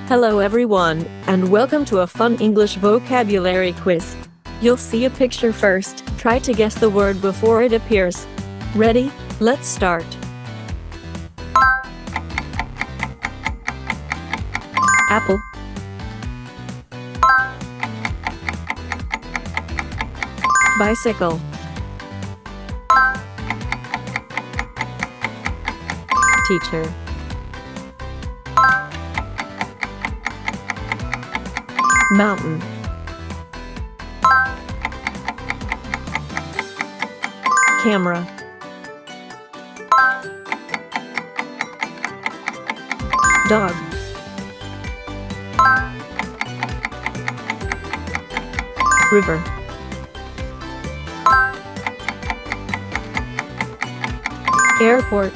Hello everyone, and welcome to a fun English vocabulary quiz. You'll see a picture first, try to guess the word before it appears. Ready? Let's start. Apple. Bicycle. Teacher. Mountain. Camera. Dog. River. Airport.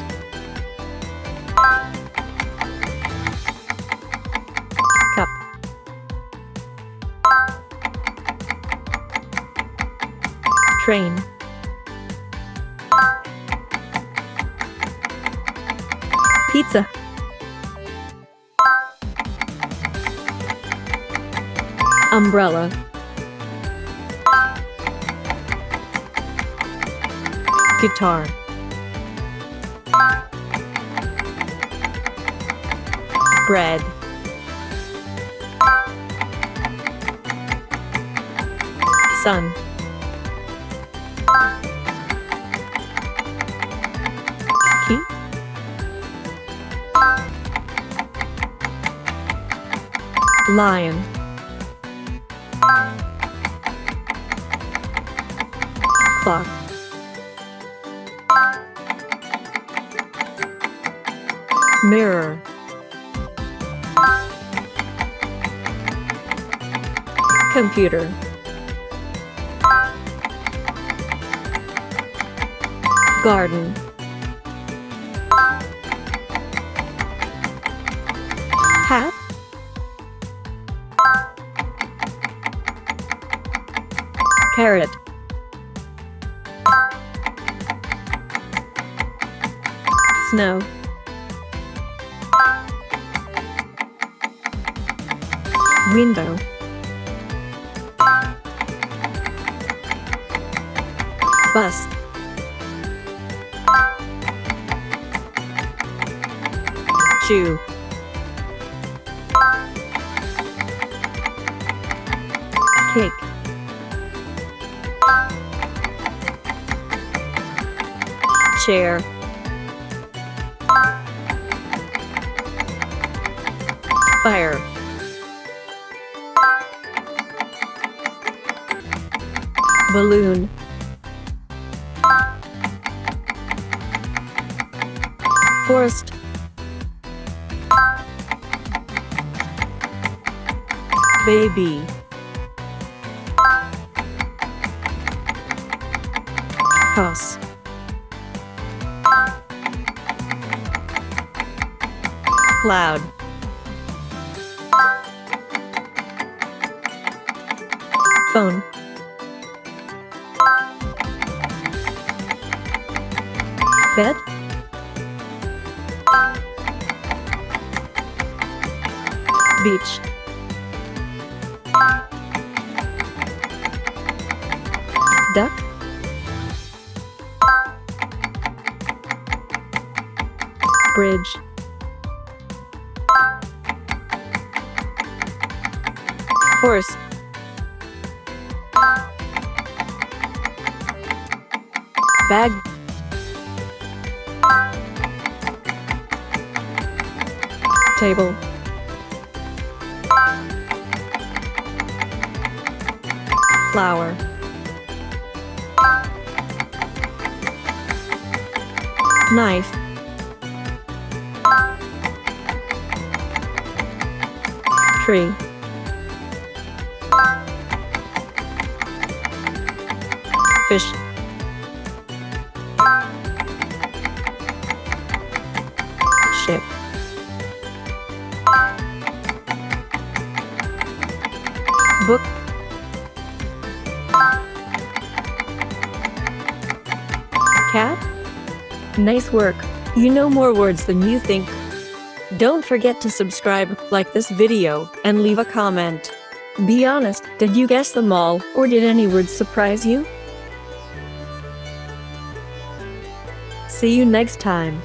Cup. Train. Pizza. Umbrella. Guitar. Bread. Sun. Key. Lion. Clock. Mirror. Computer. Garden. Hat. Carrot. Snow. Window. Bus. Shoe. Cake. Chair. Fire. Balloon. Forest. Baby. House. Cloud. Phone. Bed. Beach. Duck. Bridge. Horse. Bag. Table. Flower. Knife. Tree. Fish. Ship. Book. Cat. Nice work. You know more words than you think. Don't forget to subscribe, like this video, and leave a comment. Be honest, did you guess them all, or did any words surprise you? See you next time.